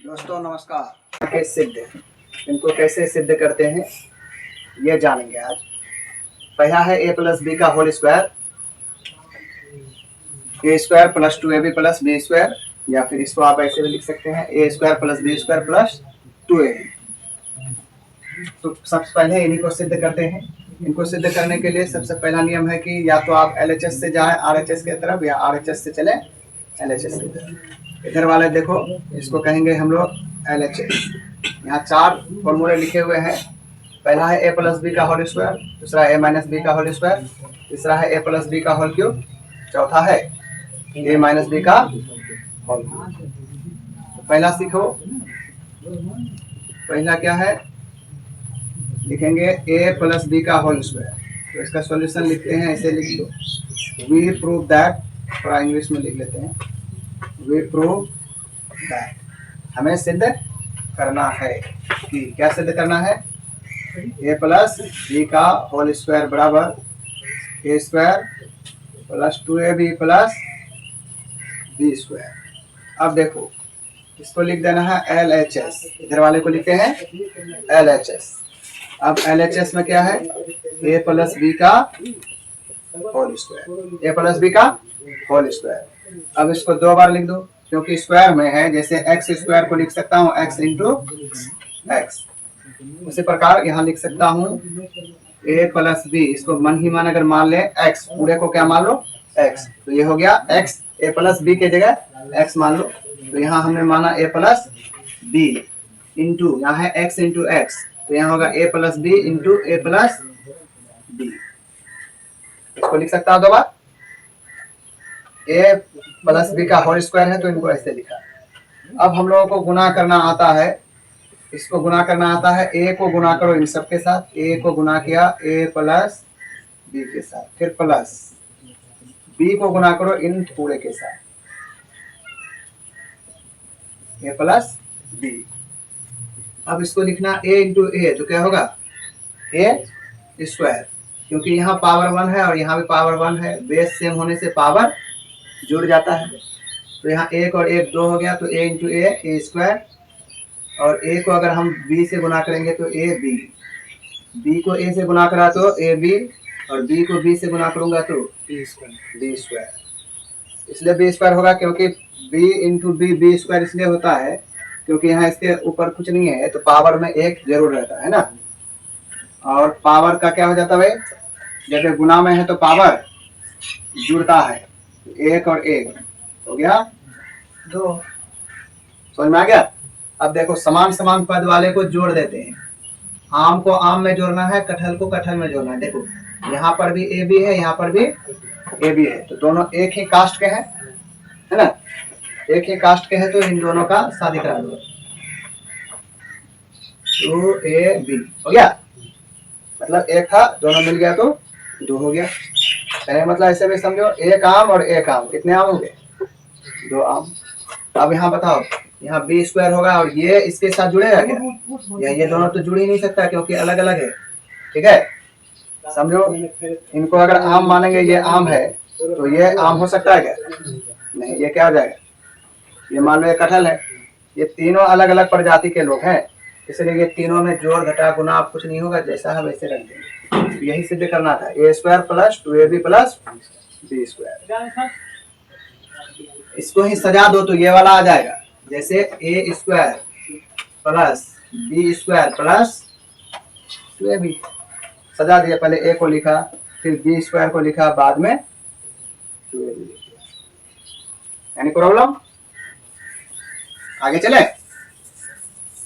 दोस्तों नमस्कार। के सिद्ध इनको कैसे सिद्ध करते हैं ये जानेंगे आज। पहला है a प्लस बी का whole square, a square plus 2ab plus B square, या फिर इसको आप ऐसे भी लिख सकते हैं a square plus B square plus 2ab। तो सबसे पहले इन्हीं को सिद्ध करते हैं। इनको सिद्ध करने के लिए सबसे पहला नियम है कि या तो आप LHS से जाएं RHS की तरफ, या RHS से चले LHS की तरफ। इधर वाले देखो, इसको कहेंगे हम लोग LHS। यहाँ 4 फॉर्मूले लिखे हुए हैं। पहला है a प्लस बी का होल स्क्वायर, दूसरा a माइनस बी का होल स्क्वायर, तीसरा है a प्लस बी का होल क्यूब, चौथा है a माइनस बी का होल क्यूब। तो पहला सीखो। पहला क्या है, लिखेंगे a प्लस बी का होल स्क्वायर। तो इसका सॉल्यूशन लिखते हैं, ऐसे लिख दो वी प्रूव दैट, थोड़ा इंग्लिश में लिख लेते हैं, वी प्रूव दैट। हमें सिद्ध करना है कि क्या सिद्ध करना है, a प्लस बी का होल स्क्वायर बराबर a square plus 2ab plus B square. अब देखो, इसको लिख देना है LHS, इधर वाले को लिखते हैं LHS। अब LHS में क्या है, a प्लस बी का whole square, a plus B का होल स्क्वायर। अब इसको 2 बार लिख दो, क्योंकि स्क्वायर में है। जैसे x स्क्वायर को लिख सकता हूँ x इंटू एक्स, उसी प्रकार यहाँ लिख सकता हूँ a प्लस बी, इसको मन ही मन अगर मान ले x, पूरे को क्या मान लो x, तो ये हो गया x, a प्लस बी के जगह x मान लो। तो यहाँ हमने माना a प्लस बी इंटू, यहाँ है x इंटू एक्स, तो यहाँ होगा a plus B into A plus B. इसको लिख सकता हूँ 2 बार, a प्लस बी का होल स्क्वायर है तो इनको ऐसे लिखा। अब हम लोगों को गुना करना आता है, इसको गुना करना आता है। a को गुना करो इन सब के साथ, a को गुना किया a प्लस बी के साथ, फिर प्लस b को गुना करो इन पूरे के साथ, a प्लस बी। अब इसको लिखना a इंटू ए, तो क्या होगा a स्क्वायर, क्योंकि यहाँ पावर 1 है और यहाँ भी पावर 1 है, बेस सेम होने से पावर जुड़ जाता है। तो यहाँ 1 और 1 2 हो गया, तो a इंटू ए स्क्वायर, और a को अगर हम b से गुना करेंगे तो a b, b को a से गुना करा तो a b, और b को b से गुना करूंगा तो b स्क्वायर। इसलिए b स्क्वायर होगा क्योंकि b इंटू बी स्क्वायर इसलिए होता है क्योंकि यहाँ इसके ऊपर कुछ नहीं है, तो पावर में 1 जरूर रहता है ना। और पावर का क्या हो जाता है भाई, जैसे गुना में है तो पावर जुड़ता है, 1 और 1 हो गया 2। समझ में आ गया। अब देखो, समान समान पद वाले को जोड़ देते हैं। आम को आम में जोड़ना है, कटहल को कटहल में जोड़ना है। देखो, यहाँ पर भी ए बी है, यहाँ पर भी ए बी है, तो दोनों एक ही कास्ट के हैं, है ना। एक ही कास्ट के हैं तो इन दोनों का शादी करा दो, 2ab हो गया। मतलब एक था, दोनों मिल गया तो 2 हो गया। मतलब ऐसे भी समझो, एक आम और एक आम, कितने आम होंगे 2 आम। अब यहाँ बताओ, यहाँ बी स्क्वायर होगा और ये इसके साथ जुड़ेगा क्या, या ये दोनों तो जुड़ ही नहीं सकता क्योंकि अलग अलग है। ठीक है, समझो, इनको अगर आम मानेंगे, ये आम है तो ये आम हो सकता है क्या, नहीं। ये क्या हो जाएगा, ये मान लो ये कटहल है। ये तीनों अलग अलग प्रजाति के लोग हैं, इसलिए ये तीनों में जोड़ घटा गुना आप कुछ नहीं होगा, जैसा है वैसे रख देंगे। यही सिद्ध करना था, a square plus 2ab plus B square. इसको ही सजा दो तो ये वाला आ जाएगा, जैसे a square plus B square plus 2ab। सजा दिया, पहले a को लिखा, फिर बी स्क्वायर को लिखा, बाद में 2ab लिखा। एनी प्रॉब्लम, आगे चले।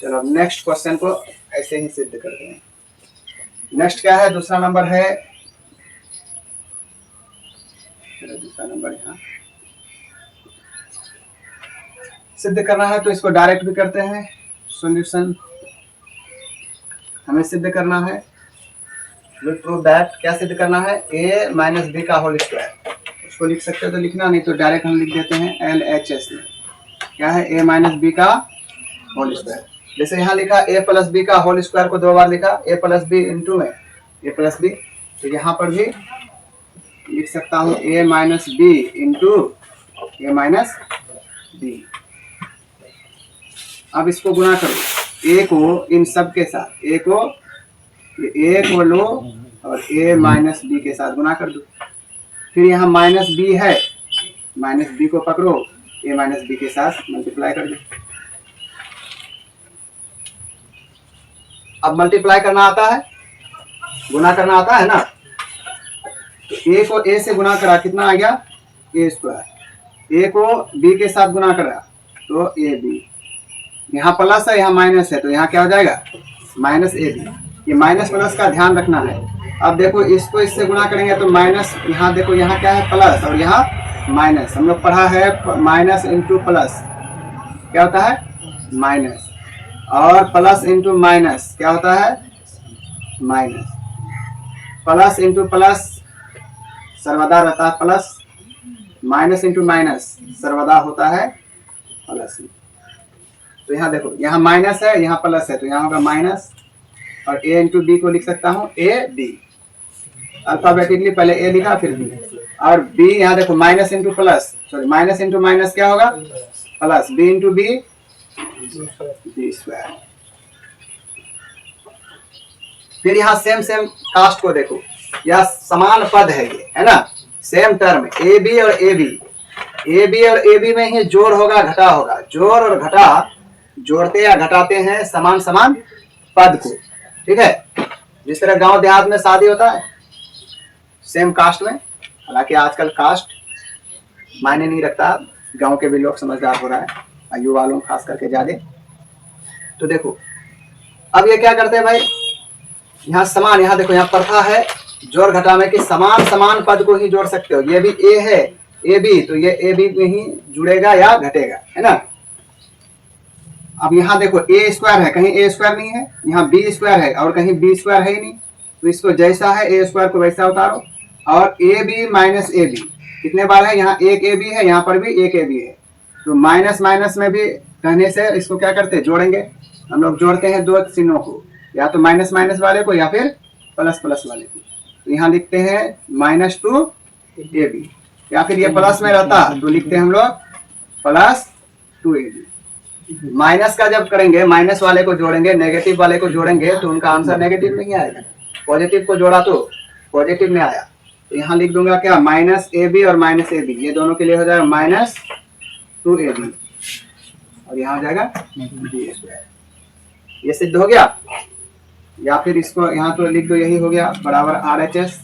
चलो नेक्स्ट क्वेश्चन को ऐसे ही सिद्ध करते हैं। नेक्स्ट क्या है, दूसरा नंबर है, दूसरा नंबर यहाँ सिद्ध करना है, तो इसको डायरेक्ट भी करते हैं। सॉल्यूशन हमें सिद्ध करना है, वी प्रूव दैट। क्या सिद्ध करना है, a माइनस बी का होल स्क्वायर। उसको लिख सकते हो तो लिखना, नहीं तो डायरेक्ट हम लिख देते हैं LHS में। क्या है, a माइनस बी का होल स्क्वायर। जैसे यहाँ लिखा a प्लस बी का होल स्क्वायर को 2 बार लिखा, a प्लस बी इंटू में a प्लस बी, तो यहाँ पर भी लिख सकता हूँ a minus B into A minus B. अब इसको गुना करो, ए को इन सब के साथ, ए को लो और ए माइनस बी के साथ गुना कर दो। फिर यहाँ माइनस बी है, माइनस बी को पकड़ो, ए माइनस बी के साथ मल्टीप्लाई कर दो। अब मल्टीप्लाई करना आता है, गुना करना आता है ना, तो ए को ए से गुना करा, कितना आ गया, ए स्क्वायर। ए को बी के साथ गुना करा तो ए बी, यहाँ प्लस है यहाँ माइनस है, तो यहाँ क्या हो जाएगा, माइनस ए बी। ये माइनस प्लस का ध्यान रखना है। अब देखो इसको इससे गुना करेंगे तो माइनस, यहाँ देखो यहाँ क्या है, प्लस और यहाँ माइनस। हम लोग पढ़ा है माइनस इंटू प्लस क्या होता है, माइनस, और प्लस इंटू माइनस क्या होता है, माइनस। प्लस इंटू प्लस सर्वदा रहता है प्लस, माइनस इंटू माइनस सर्वदा होता है प्लस। तो यहाँ देखो, यहाँ माइनस है यहाँ प्लस है, तो यहाँ होगा माइनस, और ए इंटू बी को लिख सकता हूँ ए बी। अल्फाबेटिकली पहले ए लिखा फिर बी, और बी यहाँ देखो minus into plus, sorry minus into minus क्या होगा, plus, B into B B square. फिर यहाँ सेम कास्ट को देखो, यह समान पद है, ये है ना, सेम टर्म ए बी और ए बी। ए बी और ए बी में ही जोड़ होगा घटा होगा, जोड़ और घटा जोड़ते या घटाते हैं समान समान पद को, ठीक है। जिस तरह गांव देहात में शादी होता है सेम कास्ट में, हालांकि आजकल कास्ट मायने नहीं रखता, गांव के भी लोग समझदार हो रहा है, युवा लोग खास करके ज्यादा। तो देखो अब ये क्या करते हैं भाई, यहाँ समान, यहाँ देखो यहाँ प्रथा है जोड़ घटा में कि समान समान पद को ही जोड़ सकते हो। ये भी ए है ए बी, तो ये ए बी में ही जुड़ेगा या घटेगा, है ना। अब यहाँ देखो ए स्क्वायर है, कहीं ए स्क्वायर नहीं है, यहाँ बी स्क्वायर है और कहीं बी स्क्वायर है ही नहीं, तो इसको जैसा है ए स्क्वायर को वैसा उतारो। और A B minus A B कितने बार है, यहाँ एक ए बी है, यहाँ पर भी एक ए बी है, तो माइनस माइनस में भी कहने से इसको क्या करते हैं, जोड़ेंगे। हम लोग जोड़ते हैं दो चिन्हों को, या तो माइनस माइनस वाले को या फिर प्लस प्लस वाले को। तो यहाँ लिखते हैं माइनस टू ए बी, या फिर ये प्लस में रहता तो लिखते हैं हम लोग प्लस टू ए बी। माइनस का जब करेंगे, माइनस वाले को जोड़ेंगे, नेगेटिव वाले को जोड़ेंगे तो उनका आंसर नेगेटिव नहीं आएगा, पॉजिटिव को जोड़ा तो पॉजिटिव में आया। तो यहाँ लिख दूंगा क्या, माइनस ए बी और माइनस ए बी, ये दोनों के लिए हो जाएगा माइनस टू ए बी, और यहाँ हो जाएगा बी स्क्वायर। ये सिद्ध हो गया। या फिर इसको यहाँ तो लिख दो, यही हो गया, बराबर आर एच एस,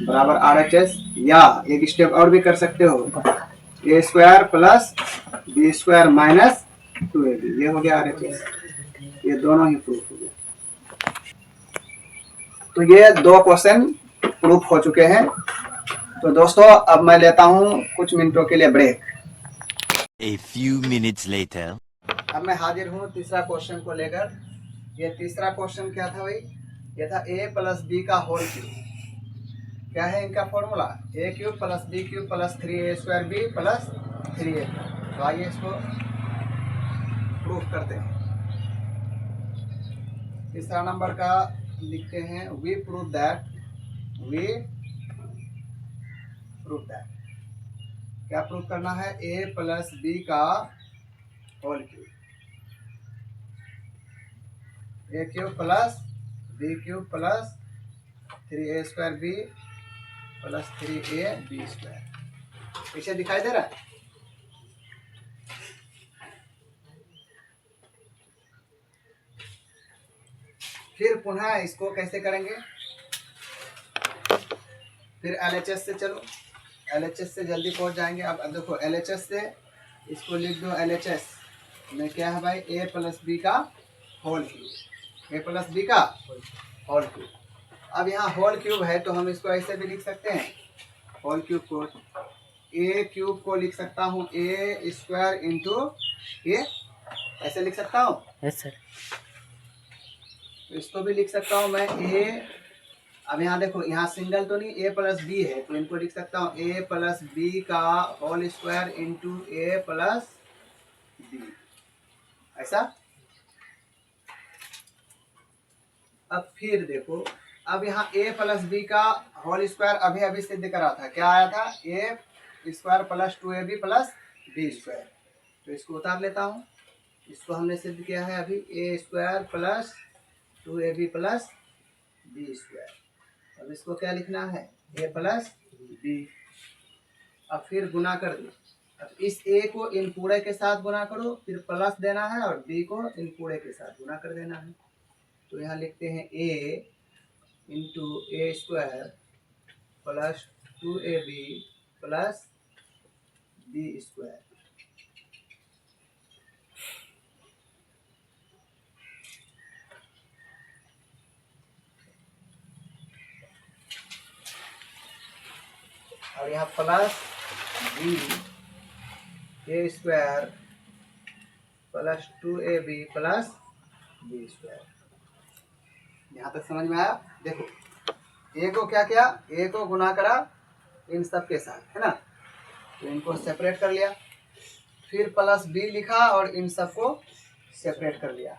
बराबर आर एच एस। या एक स्टेप और भी कर सकते हो, a square plus B square minus two A b, ये हो गया आर एच एस। ये दोनों ही प्रूफ हो गए। तो ये दो क्वेश्चन प्रूफ हो चुके हैं। तो दोस्तों अब मैं लेता हूँ कुछ मिनटों के लिए break. A few minutes later. अब मैं हाजिर हूँ तीसरा क्वेश्चन को लेकर। ये तीसरा क्वेश्चन क्या था भाई, ये था ए प्लस बी का होल क्यूब। क्या है इनका formula, a cube plus b cube plus 3a square b plus 3a। तो आइए इसको प्रूफ करते हैं। तीसरा नंबर का लिखते हैं, वी प्रूव दैट क्या प्रूफ करना है, ए प्लस बी का whole cube, a cube plus b cube plus 3a square b plus 3a b square. पीछे दिखाई दे रहा है। फिर पुनः इसको कैसे करेंगे, फिर LHS से चलो, LHS से जल्दी पहुंच जाएंगे। अब देखो LHS से इसको लिख दो, LHS में क्या है भाई, ए प्लस बी का होल क्यूब, ए प्लस बी का होल क्यूब। अब यहाँ होल क्यूब है तो हम इसको ऐसे भी लिख सकते हैं, होल क्यूब को, ए क्यूब को लिख सकता हूँ ए स्क्वायर इंटू ए, ऐसे लिख सकता हूँ। Yes sir. तो इसको भी लिख सकता हूँ मैं ए, अब यहाँ देखो यहाँ सिंगल तो नहीं, ए प्लस बी है, तो इनको लिख सकता हूँ ए प्लस बी का होल स्क्वायर इंटू ए प्लस बी, ऐसा। अब फिर देखो, अब यहाँ ए प्लस बी का होल स्क्वायर अभी अभी सिद्ध करा था, क्या आया था, a square plus 2ab plus B square. तो इसको उतार लेता हूँ, इसको हमने सिद्ध किया है अभी, a square plus 2ab plus B square. अब इसको क्या लिखना है, ए प्लस बी। अब फिर गुना कर दो। अब इस ए को इन पूरे के साथ गुना करो, फिर प्लस देना है, और बी को इन पूरे के साथ गुना कर देना है। तो यहाँ लिखते हैं a into a square plus 2ab plus B square. और यहाँ plus b a square plus 2ab plus B square. यहाँ तक समझ में आया? देखो ए को क्या किया, ए को गुना करा इन सब के साथ, है ना, तो इनको सेपरेट कर लिया, फिर प्लस बी लिखा और इन सबको सेपरेट कर लिया।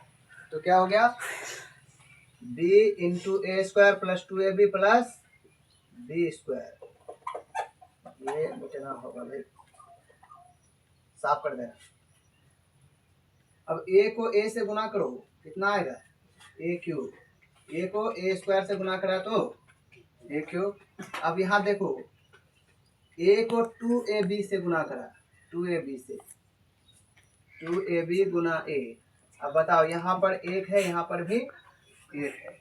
तो क्या हो गया, b into a square plus 2ab plus B square. ये मिटना होगा भाई, साफ कर देना। अब ए को ए से गुना करो, कितना आएगा, ए क्यूब। ए को ए स्क्वायर से गुना करा तो ए क्यूब। अब यहाँ देखो, ए को 2ab से गुना करा, 2ab से, 2ab गुना ए। अब बताओ, यहाँ पर एक है, यहाँ पर भी एक है।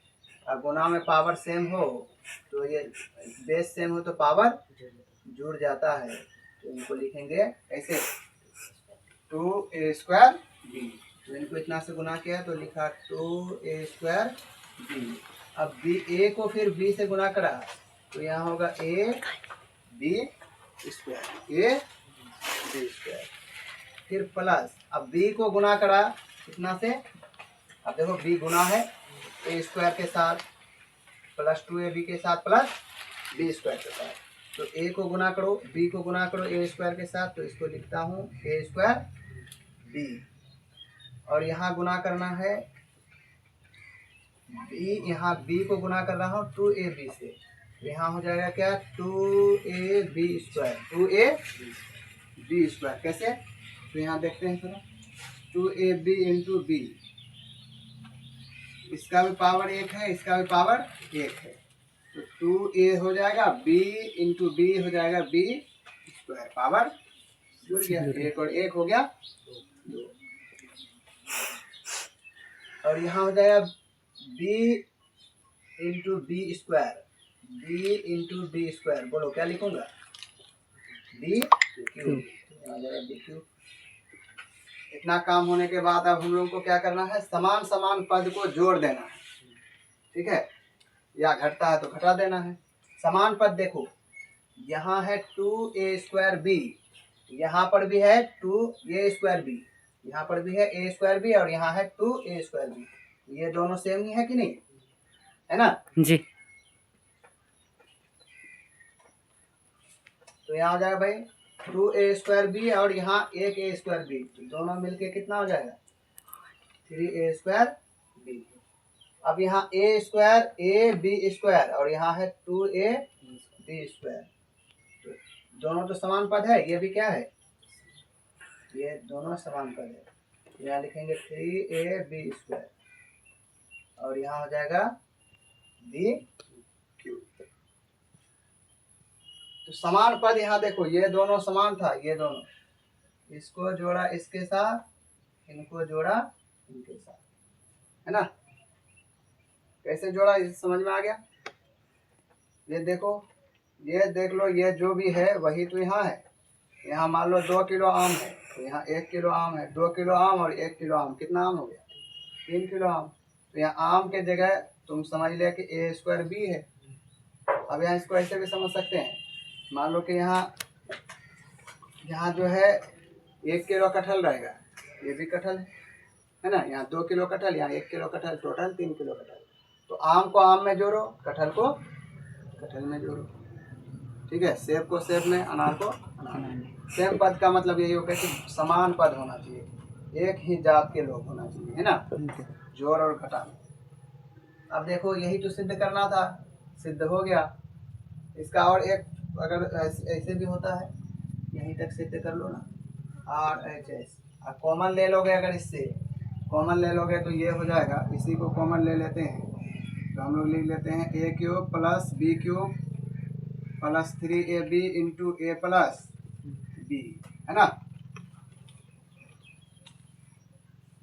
अब गुना में पावर सेम हो तो ये बेस सेम हो तो पावर जुड़ जाता है। तो इनको लिखेंगे ऐसे, 2a स्क्वायर बी। तो इनको इतना से गुना किया तो लिखा 2a स्क्वायर बी। अब बी, ए को फिर बी से गुना करा तो यहाँ होगा A B square, A B square. फिर प्लस, अब बी को गुना करा कितना से, अब देखो बी गुना है ए स्क्वायर के साथ प्लस 2ab के साथ प्लस बी स्क्वायर के साथ। तो ए को गुना करो, बी को गुना करो ए स्क्वायर के साथ, तो इसको लिखता हूँ ए स्क्वायर बी। और यहाँ गुना करना है बी, यहाँ बी को गुना कर रहा हूँ 2ab से, यहाँ हो जाएगा क्या, 2ab स्क्वायर, 2ab स्क्वायर। कैसे, तो यहाँ देखते हैं थोड़ा, 2ab इंटू बी, इसका भी पावर एक है, इसका भी पावर एक है, तो 2a हो जाएगा, b इंटू बी हो जाएगा b स्क्वायर, पावर जुड़ गया, एक और एक हो गया 2। और यहाँ हो जाएगा b into B square, b into B square. बोलो क्या लिखूंगा, b क्यूब, आ जाएगा b क्यूब। इतना काम होने के बाद अब हम लोगों को क्या करना है, समान समान पद को जोड़ देना है, ठीक है, या घटता है तो घटा देना है। समान पद देखो, यहाँ है 2a स्क्वायर बी, यहाँ पर भी है 2a स्क्वायर बी, यहाँ पर भी है a स्क्वायर बी, और यहाँ है 2a स्क्वायर बी। ये दोनों सेम ही है कि नहीं, है ना जी। तो यहाँ हो जाएगा भाई 2a स्क्वायर बी और यहाँ एक a स्क्वायर बी, दोनों मिलके कितना हो जाएगा, 3a स्क्वायर बी। अब यहाँ a square a b square और यहाँ है 2a b स्क्वायर, तो दोनों तो समान पद है, ये भी क्या है, ये दोनों समान पद है। यहाँ लिखेंगे 3a b स्क्वायर और यहाँ हो जाएगा b क्यूब। तो समान पद यहाँ देखो, ये दोनों समान था, ये दोनों, इसको जोड़ा इसके साथ, इनको जोड़ा इनके साथ, है ना। कैसे जोड़ा, इसे समझ में आ गया। ये देखो, ये देख लो, ये जो भी है वही तो यहाँ है। यहाँ मान लो 2 किलो आम है, तो यहाँ 1 किलो आम है, 2 किलो आम और 1 किलो आम, कितना आम हो गया, 3 किलो आम। तो यहाँ आम के जगह तुम समझ लिया कि a स्क्वायर बी है। अब यहाँ इसको ऐसे भी समझ सकते हैं, मान लो कि यहाँ जो है 1 किलो कटहल रहेगा, ये भी कटहल है ना, यहाँ 2 किलो कटहल, यहाँ 1 किलो कटहल, टोटल 3 किलो कटहल। तो आम को आम में जोड़ो, कटहल को कटहल में जोड़ो, ठीक है, सेब को सेब में, अनार को अनार में। सेम पद का मतलब यही होगा कि समान पद होना चाहिए, एक ही जात के लोग होना चाहिए, है ना, जोड़ और घटा। अब देखो यही तो सिद्ध करना था, सिद्ध हो गया। इसका और एक अगर ऐसे भी होता है, यहीं तक सिद्ध कर लो ना, RHS, अब कॉमन ले लोगे, अगर इससे कॉमन ले लोगे तो ये हो जाएगा, इसी को कॉमन ले लेते हैं तो हम लोग लिख लेते हैं a cube plus b cube plus 3ab into A plus b, है ना।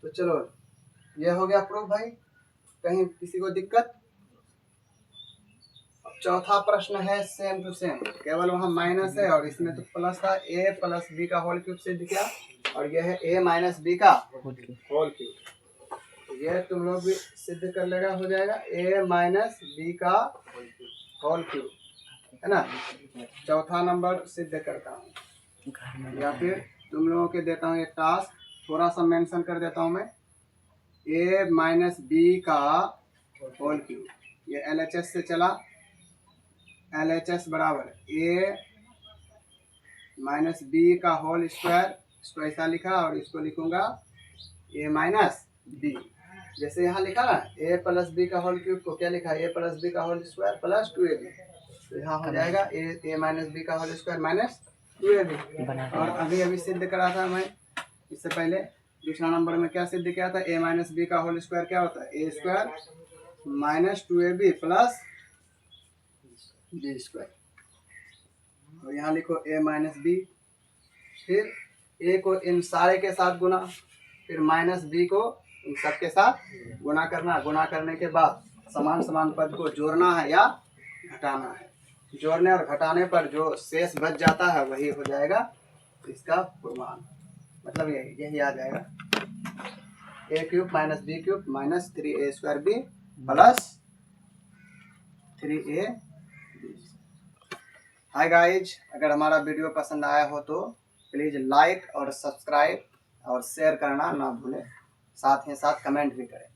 तो चलो ये हो गया प्रूफ भाई, कहीं किसी को दिक्कत। चौथा प्रश्न है सेम टू सेम, केवल वहाँ माइनस है और इसमें तो प्लस था। ए प्लस बी का होल क्यूब सिद्ध किया और यह है ए माइनस बी का होल क्यूब। तो यह तुम लोग भी सिद्ध कर लेगा, हो जाएगा ए माइनस बी का होल क्यूब, है ना। चौथा नंबर सिद्ध करता हूँ, या फिर तुम लोगों के देता हूँ एक टास्क, थोड़ा सा मेंशन कर देता हूँ मैं। ए माइनस बी का होल क्यूब, ये LHS से चला, LHS बराबर ए माइनस बी का होल स्क्वायर, इसको ऐसा लिखा और इसको लिखूंगा ए माइनस बी। जैसे यहाँ लिखा ना ए प्लस बी का होल क्यूब को क्या लिखा, ए प्लस बी का होल स्क्वायर प्लस 2ab, तो यहाँ हो जाएगा ए माइनस बी का होल स्क्वायर माइनस 2ab। और अभी अभी सिद्ध करा था मैं इससे पहले, दूसरा नंबर में क्या सिद्ध किया था, ए माइनस बी का होल स्क्वायर क्या होता है, a square minus 2ab plus B square. और यहाँ लिखो ए माइनस बी, फिर ए को इन सारे के साथ गुना, फिर माइनस बी को इन सब के साथ गुना करना। गुना करने के बाद समान समान पद को जोड़ना है या घटाना है। जोड़ने और घटाने पर जो शेष बच जाता है वही हो जाएगा इसका पूर्वांक, मतलब यही आ जाएगा a cube minus b cube minus 3a square b plus 3a। Hi guys, अगर हमारा वीडियो पसंद आया हो तो प्लीज़ लाइक और सब्सक्राइब और शेयर करना ना भूलें, साथ ही साथ कमेंट भी करें।